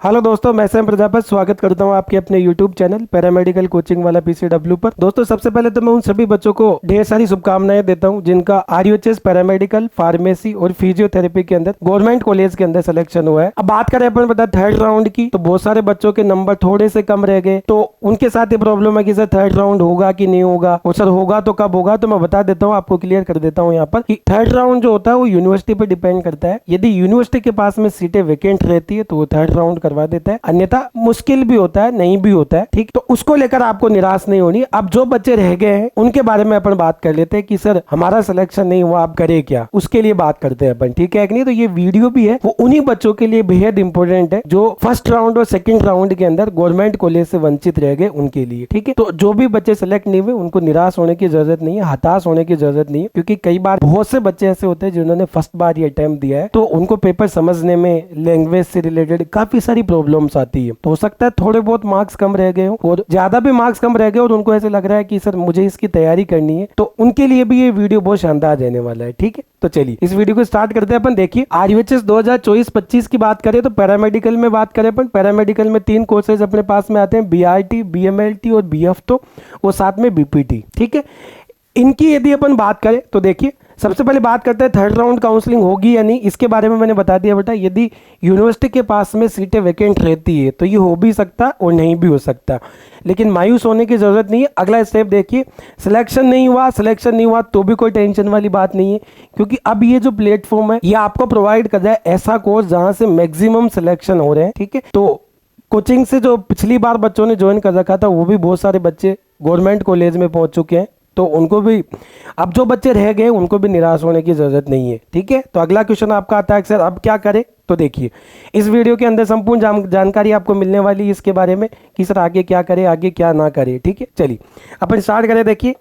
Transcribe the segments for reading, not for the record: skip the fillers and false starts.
Hello दोस्तों, मैं Sam Prajapat स्वागत करता हूं आपके अपने यूट्यूब चैनल पैरामेडिकल कोचिंग वाला पीसीडब्ल्यू पर। दोस्तों, सबसे पहले तो मैं उन सभी बच्चों को ढेर सारी शुभकामनाएं देता हूं जिनका आरयूएचएस पैरामेडिकल फार्मेसी और फिजियोथेरेपी के अंदर गवर्नमेंट कॉलेज के अंदर सिलेक्शन हुआ है। अब बात करें अपन बता थर्ड राउंड की, तो बहुत सारे बच्चों के नंबर थोड़े से कम रह गए, तो उनके साथ ये प्रॉब्लम है कि सर थर्ड राउंड होगा कि नहीं होगा, और सर होगा तो कब होगा। तो मैं बता देता हूँ, आपको क्लियर कर देता हूँ यहाँ पर कि थर्ड राउंड जो होता है वो यूनिवर्सिटी पर डिपेंड करता है। यदि यूनिवर्सिटी के पास में सीटें वेकेंट रहती है तो वो थर्ड राउंड करवा देता है, अन्यथा मुश्किल भी होता है, नहीं भी होता है। ठीक, तो उसको लेकर आपको निराश नहीं होनी। अब जो बच्चे रह गए हैं उनके बारे में अपन बात कर लेते हैं कि सर हमारा सिलेक्शन नहीं हुआ, आप करें क्या, उसके लिए बात करते हैं अपन। ठीक है कि नहीं? तो ये वीडियो भी है वो उन्हीं बच्चों के लिए बेहद इंपॉर्टेंट है जो फर्स्ट राउंड और सेकंड राउंड के अंदर गवर्नमेंट कॉलेज से वंचित रह गए, उनके लिए। ठीक है, तो जो भी बच्चे सेलेक्ट नहीं हुए उनको निराश होने की जरूरत नहीं है, हताश होने की जरूरत नहीं है, क्योंकि कई बार बहुत से बच्चे ऐसे होते हैं जिन्होंने फर्स्ट बार ये अटेम्प्ट दिया है तो उनको पेपर समझने में लैंग्वेज से रिलेटेड काफी सारी प्रॉब्लम्स आती है। तो हो सकता है थोड़े बहुत मार्क्स कम रह गए हो और ज्यादा भी मार्क्स कम रह गए और उनको ऐसे लग रहा है कि सर मुझे इसकी तैयारी करनी है, तो उनके लिए भी ये वीडियो बहुत शानदार रहने वाला है। ठीक है, तो चलिए इस वीडियो को स्टार्ट करते हैं अपन। देखिए, आरयूएचएस 2024-25 की बात करें तो पैरामेडिकल में बात करें अपन, पैरामेडिकल में 3 कोर्सेज अपने पास में आते हैं, बीआरटी, बीएमएलटी और बीएफ, तो वो साथ में बीपीटी। ठीक है, इनकी यदि अपन बात करें तो देखिए, सबसे पहले बात करते हैं थर्ड राउंड काउंसलिंग होगी या नहीं, इसके बारे में मैंने बता दिया बेटा। यदि यूनिवर्सिटी के पास में सीटें वैकेंट रहती है तो ये हो भी सकता और नहीं भी हो सकता, लेकिन मायूस होने की जरूरत नहीं है। अगला स्टेप देखिए, सिलेक्शन नहीं हुआ तो भी कोई टेंशन वाली बात नहीं है, क्योंकि अब ये जो प्लेटफॉर्म है ये आपको प्रोवाइड कर रहा है ऐसा कोर्स जहां से मैक्सिमम सिलेक्शन हो रहे हैं। ठीक है, तो कोचिंग से जो पिछली बार बच्चों ने ज्वाइन कर रखा था वो भी बहुत सारे बच्चे गवर्नमेंट कॉलेज में पहुंच चुके हैं, तो उनको भी, अब जो बच्चे रह गए उनको भी निराश होने की जरूरत नहीं है। ठीक है, तो अगला क्वेश्चन आपका आता है सर अब क्या करें। तो देखिए, इस वीडियो के अंदर संपूर्ण जानकारी आपको मिलने वाली है इसके बारे में कि सर आगे क्या करें, आगे क्या ना करें। ठीक है, चलिए अपन स्टार्ट करें। देखिए,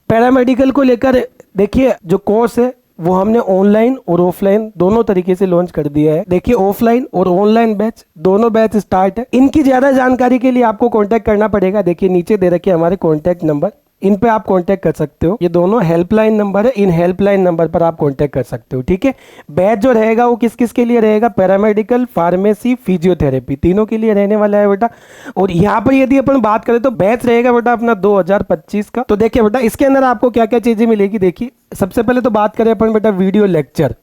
पैरामेडिकल को लेकर देखिए जो कोर्स है वो हमने ऑनलाइन और ऑफलाइन दोनों तरीके से लॉन्च कर दिया है। देखिए, ऑफलाइन और ऑनलाइन बैच दोनों बैच स्टार्ट है। इनकी ज्यादा जानकारी के लिए आपको कांटेक्ट करना पड़ेगा। देखिए नीचे दे रखे हमारे कांटेक्ट नंबर, इन पे आप कांटेक्ट कर सकते हो। ये दोनों हेल्पलाइन नंबर है, इन हेल्पलाइन नंबर पर आप कांटेक्ट कर सकते हो। ठीक है, बैच जो रहेगा वो किस किस के लिए रहेगा, पैरामेडिकल, फार्मेसी, फिजियोथेरेपी, तीनों के लिए रहने वाला है बेटा। और यहाँ पर यदि अपन बात करें तो बैच रहेगा बेटा अपना 2025 का। तो देखिए बेटा, इसके अंदर आपको क्या क्या चीजें मिलेगी। देखिए, सबसे पहले तो बात करें अपन बेटा वीडियो लेक्चर,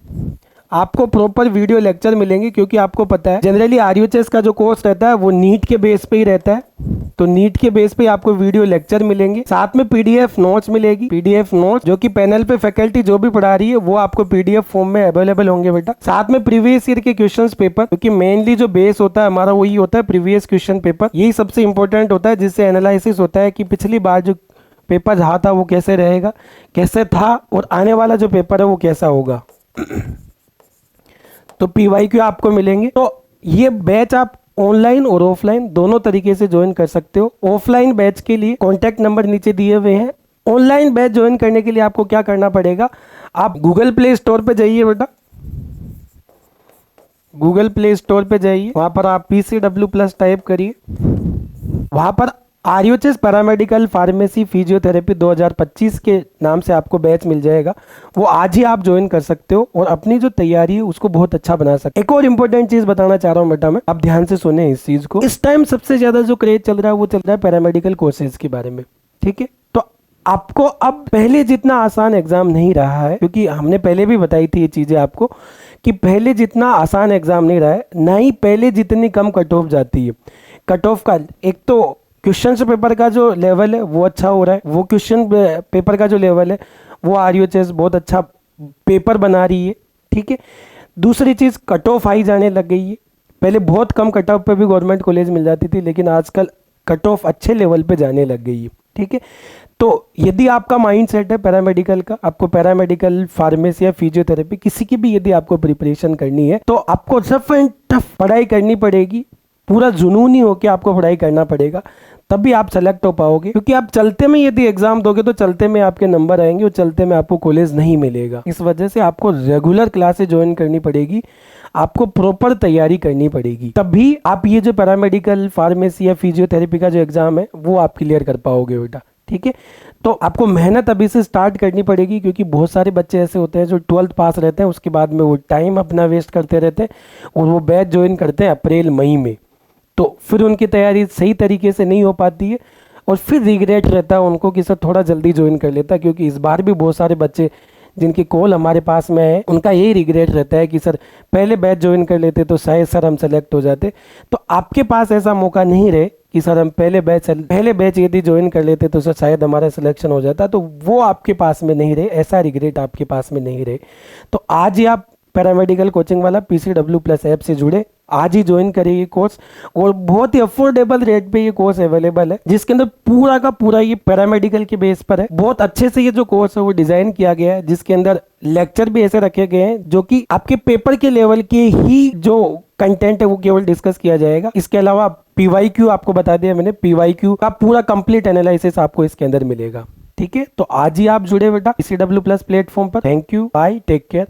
आपको प्रॉपर वीडियो लेक्चर मिलेंगे, क्योंकि आपको पता है जनरली आरयूएचएस का जो कोर्स रहता है वो नीट के बेस पे ही रहता है, तो नीट के बेस पे आपको वीडियो लेक्चर मिलेंगे, साथ में पीडीएफ नोट्स मिलेगी। पीडीएफ नोट्स जो कि पैनल पे फैकल्टी जो भी पढ़ा रही है वो आपको पीडीएफ फॉर्म में अवेलेबल होंगे बेटा। साथ में प्रीवियस ईयर के क्वेश्चन पेपर, क्योंकि मेनली जो बेस होता है हमारा वही होता है प्रीवियस क्वेश्चन पेपर, यही सबसे इंपॉर्टेंट होता है, जिससे एनालिसिस होता है कि पिछली बार जो पेपर रहा था वो कैसे रहेगा, कैसे था, और आने वाला जो पेपर है वो कैसा होगा। तो पीवाईक्यू आपको मिलेंगे। तो ये बैच आप ऑनलाइन और ऑफलाइन दोनों तरीके से ज्वाइन कर सकते हो। ऑफलाइन बैच के लिए कॉन्टैक्ट नंबर नीचे दिए हुए हैं। ऑनलाइन बैच ज्वाइन करने के लिए आपको क्या करना पड़ेगा, आप गूगल प्ले स्टोर पे जाइए बेटा, गूगल प्ले स्टोर पे जाइए, वहां पर आप PCW+ टाइप करिए, वहां पर आरयूएचएस पैरामेडिकल फार्मेसी फिजियोथेरेपी 2025 के नाम से आपको बैच मिल जाएगा। वो आज ही आप ज्वाइन कर सकते हो और अपनी जो तैयारी है उसको बहुत अच्छा बना सकते हो। एक और इंपॉर्टेंट चीज बताना चाह रहा हूँ बेटा मैं, आप ध्यान से सुने इस चीज को। इस टाइम सबसे ज्यादा जो क्रेज चल रहा है वो चल रहा है पैरामेडिकल कोर्सेज के बारे में। ठीक है, तो आपको अब पहले जितना आसान एग्जाम नहीं रहा है, क्योंकि हमने पहले भी बताई थी ये चीजें आपको कि पहले जितना आसान एग्जाम नहीं रहा है, ना ही पहले जितनी कम कट ऑफ जाती है। कट ऑफ का एक तो क्वेश्चन पेपर का जो लेवल है वो अच्छा हो रहा है, वो क्वेश्चन पेपर का जो लेवल है वो आरयूएचएस बहुत अच्छा पेपर बना रही है। ठीक है, दूसरी चीज़ कट ऑफ हाई जाने लग गई है। पहले बहुत कम कट ऑफ पे भी गवर्नमेंट कॉलेज मिल जाती थी, लेकिन आजकल कट ऑफ अच्छे लेवल पे जाने लग गई है। ठीक है, तो यदि आपका माइंड सेट है पैरामेडिकल का, आपको पैरामेडिकल, फार्मेसी या फिजियोथेरेपी किसी की भी यदि आपको प्रिपरेशन करनी है तो आपको रफ एंड टफ पढ़ाई करनी पड़ेगी, पूरा जुनूनी होकर आपको पढ़ाई करना पड़ेगा, तभी आप सेलेक्ट हो पाओगे। क्योंकि आप चलते में यदि एग्जाम दोगे तो चलते में आपके नंबर आएंगे और चलते में आपको कॉलेज नहीं मिलेगा। इस वजह से आपको रेगुलर क्लासेस ज्वाइन करनी पड़ेगी, आपको प्रॉपर तैयारी करनी पड़ेगी, तभी आप ये जो पैरामेडिकल, फार्मेसी या फिजियोथेरेपी का जो एग्जाम है वो आप क्लियर कर पाओगे बेटा। ठीक ठीक है। तो आपको मेहनत अभी से स्टार्ट करनी पड़ेगी, क्योंकि बहुत सारे बच्चे ऐसे होते हैं जो 12th पास रहते हैं, उसके बाद में वो टाइम अपना वेस्ट करते रहते हैं और वो बैच ज्वाइन करते हैं अप्रैल मई में, तो फिर उनकी तैयारी सही तरीके से नहीं हो पाती है और फिर रिग्रेट रहता है उनको कि सर थोड़ा जल्दी ज्वाइन कर लेता। क्योंकि इस बार भी बहुत सारे बच्चे जिनकी कॉल हमारे पास में है, उनका यही रिग्रेट रहता है कि सर पहले बैच ज्वाइन कर लेते तो शायद सर हम सेलेक्ट हो जाते। तो आपके पास ऐसा मौका नहीं रहे कि सर हम पहले बैच यदि ज्वाइन कर लेते तो सर शायद हमारा सिलेक्शन हो जाता, तो वो आपके पास में नहीं रहे, ऐसा रिग्रेट आपके पास में नहीं रहे। तो आज ही आप पैरामेडिकल कोचिंग वाला PCW प्लस ऐप से जुड़े, आज ही ज्वाइन करिए ये कोर्स। और बहुत ही अफोर्डेबल रेट पे ये कोर्स अवेलेबल है, जिसके अंदर पूरा का पूरा ये पैरामेडिकल के बेस पर है। बहुत अच्छे से ये जो कोर्स है वो डिजाइन किया गया है, जिसके अंदर लेक्चर भी ऐसे रखे गए हैं जो कि आपके पेपर के लेवल के ही जो कंटेंट है वो केवल डिस्कस किया जाएगा। इसके अलावा PYQ आपको बता दिया मैंने, PYQ का पूरा कंप्लीट एनालिसिस आपको इसके अंदर मिलेगा। ठीक है, तो आज ही आप जुड़े बेटा PCW प्लस प्लेटफॉर्म पर। Thank you, bye, take care.